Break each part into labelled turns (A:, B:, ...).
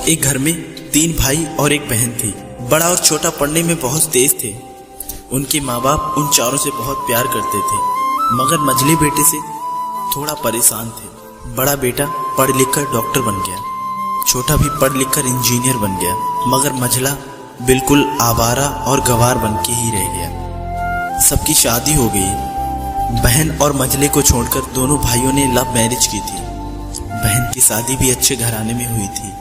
A: एक घर में 3 भाई और एक बहन थी। बड़ा और छोटा पढ़ने में बहुत तेज थे। उनके माँ बाप उन चारों से बहुत प्यार करते थे, मगर मझले बेटे से थोड़ा परेशान थे। बड़ा बेटा पढ़ लिख कर डॉक्टर बन गया, छोटा भी पढ़ लिख कर इंजीनियर बन गया, मगर मझला बिल्कुल आवारा और गंवार बन के ही रह गया। सबकी शादी हो गई। बहन और मझले को छोड़कर दोनों भाइयों ने लव मैरिज की थी। बहन की शादी भी अच्छे घराने में हुई थी।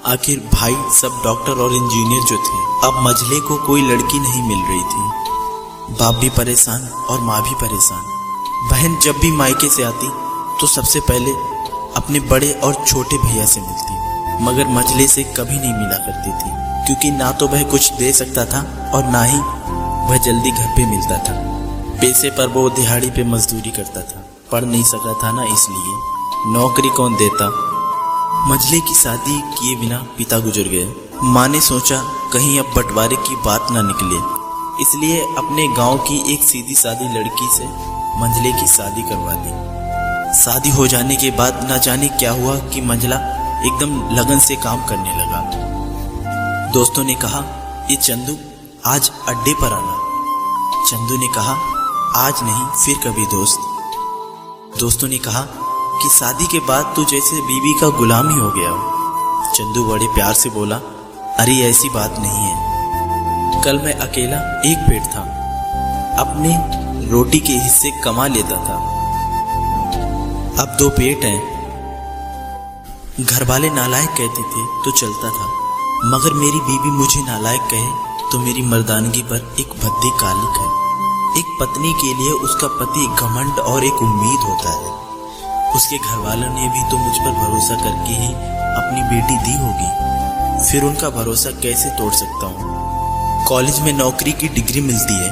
A: आखिर भाई सब डॉक्टर और इंजीनियर जो थे, अब मझले को कोई लड़की नहीं मिल रही थी। बाप भी परेशान और माँ भी परेशान। बहन जब भी मायके से आती तो सबसे पहले अपने बड़े और छोटे भैया से मिलती, मगर मझले से कभी नहीं मिला करती थी, क्योंकि ना तो वह कुछ दे सकता था और ना ही वह जल्दी घर पे मिलता था। पैसे पर वो दिहाड़ी पे मजदूरी करता था, पढ़ नहीं सका था ना, इसलिए नौकरी कौन देता। मझले की शादी किए बिना पिता गुजर गए। माँ ने सोचा कहीं अब बंटवारे की बात ना निकले, इसलिए अपने गांव की एक सीधी सादी लड़की से मंझले की शादी करवा दी। शादी हो जाने के बाद न जाने क्या हुआ कि मंझला एकदम लगन से काम करने लगा। दोस्तों ने कहा, ये चंदू आज अड्डे पर आना। चंदू ने कहा, आज नहीं फिर कभी दोस्त। दोस्तों ने कहा कि शादी के बाद तू जैसे बीवी का गुलाम ही हो गया हो। चंदू बड़े प्यार से बोला, अरे ऐसी बात नहीं है, कल मैं अकेला एक पेट था, अपने रोटी के हिस्से कमा लेता था, अब 2 पेट हैं। घर वाले नालायक कहते थे तो चलता था, मगर मेरी बीवी मुझे नालायक कहे तो मेरी मर्दानगी पर एक भद्दी कालिक है। एक पत्नी के लिए उसका पति घमंड और एक उम्मीद होता है। उसके घर वालों ने भी तो मुझ पर भरोसा करके ही अपनी बेटी दी होगी, फिर उनका भरोसा कैसे तोड़ सकता हूँ। कॉलेज में नौकरी की डिग्री मिलती है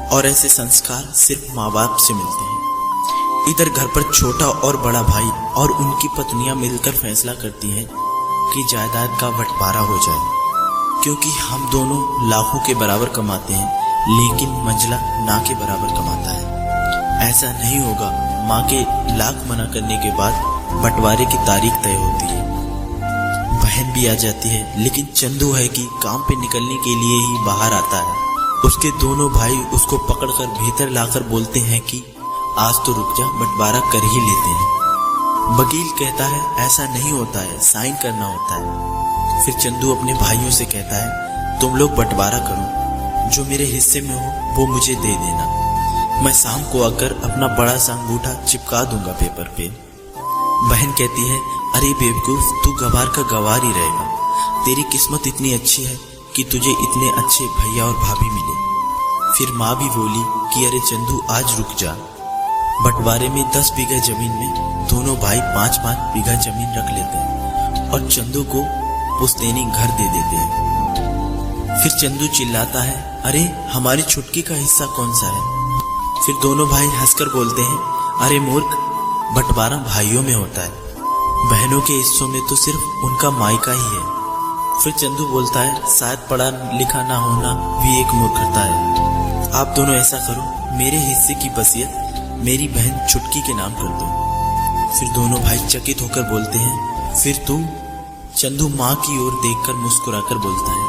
A: और ऐसे संस्कार सिर्फ माँ बाप से मिलते हैं। इधर घर पर छोटा और बड़ा भाई और उनकी पत्नियां मिलकर फैसला करती हैं कि जायदाद का बंटवारा हो जाए, क्योंकि हम दोनों लाखों के बराबर कमाते हैं, लेकिन मंझला ना के बराबर कमाता है। ऐसा नहीं होगा। माँ के लाख मना करने के बाद बंटवारे की तारीख तय होती है। बहन भी आ जाती है, लेकिन चंदू है कि काम पे निकलने के लिए ही बाहर आता है। उसके दोनों भाई उसको पकड़कर भीतर लाकर बोलते हैं कि आज तो रुक जा, बंटवारा कर ही लेते हैं। वकील कहता है ऐसा नहीं होता है, साइन करना होता है। फिर चंदू अपने भाइयों से कहता है, तुम लोग बंटवारा करो, जो मेरे हिस्से में हो वो मुझे दे देना, मैं शाम को आकर अपना बड़ा सा अंगूठा चिपका दूंगा पेपर पे। बहन कहती है, अरे बेवकूफ, तू गवार का गवार ही रहेगा, तेरी किस्मत इतनी अच्छी है कि तुझे इतने अच्छे भैया और भाभी मिले। फिर माँ भी बोली कि अरे चंदू आज रुक जा। बंटवारे में 10 बीघा जमीन में दोनों भाई 5-5 बीघा जमीन रख लेते हैं और चंदू को पुश्तैनी घर दे देते हैं। फिर चंदू चिल्लाता है, अरे हमारी छुटकी का हिस्सा कौन सा है। फिर दोनों भाई हंसकर बोलते हैं, अरे मूर्ख, बंटवारा भाइयों में होता है, बहनों के हिस्सों में तो सिर्फ उनका मायका ही है। फिर चंदू बोलता है, शायद पढ़ा लिखा ना होना भी एक मूर्खता है। आप दोनों ऐसा करो, मेरे हिस्से की वसीयत मेरी बहन छुटकी के नाम कर दो। फिर दोनों भाई चकित होकर बोलते हैं, फिर तुम? चंदू माँ की ओर देखकर मुस्कुराकर बोलता है,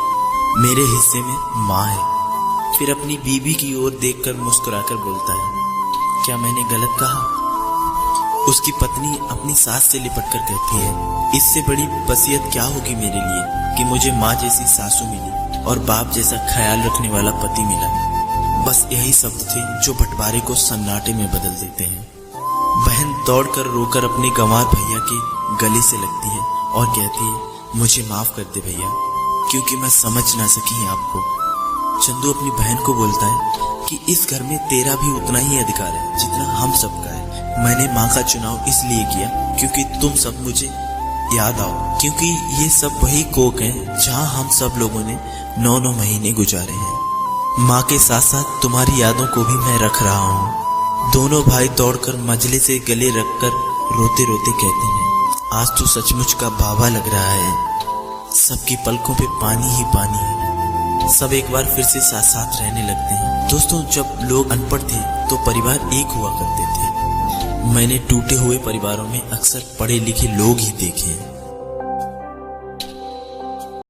A: मेरे हिस्से में माँ है। फिर अपनी बीवी की ओर देखकर मुस्कुराकर बोलता है, क्या मैंने गलत कहा? उसकी पत्नी अपनी सास से लिपटकर कहती है, इससे बड़ी वसीयत क्या होगी मेरे लिए कि मुझे माँ जैसी सासू मिली और बाप जैसा ख्याल रखने वाला पति मिला। बस यही शब्द थे जो बंटवारे को सन्नाटे में बदल देते हैं। बहन दौड़कर रोकर अपने गंवार भैया के गले से लगती है और कहती है, मुझे माफ कर दे भैया, क्योंकि मैं समझ ना सकी आपको। चंदू अपनी बहन को बोलता है कि इस घर में तेरा भी उतना ही अधिकार है जितना हम सबका है। मैंने माँ का चुनाव इसलिए किया क्योंकि तुम सब मुझे याद आओ, क्योंकि ये सब वही कोक हैं जहाँ हम सब लोगों ने 9-9 महीने गुजारे हैं। माँ के साथ साथ तुम्हारी यादों को भी मैं रख रहा हूँ। दोनों भाई दौड़कर मझले से गले रखकर रोते रोते कहते हैं, आज तो सचमुच का बाबा लग रहा है। सबकी पलकों पे पानी ही पानी है। सब एक बार फिर से साथ साथ रहने लगते हैं। दोस्तों, जब लोग अनपढ़ थे तो परिवार एक हुआ करते थे। मैंने टूटे हुए परिवारों में अक्सर पढ़े लिखे लोग ही देखे हैं।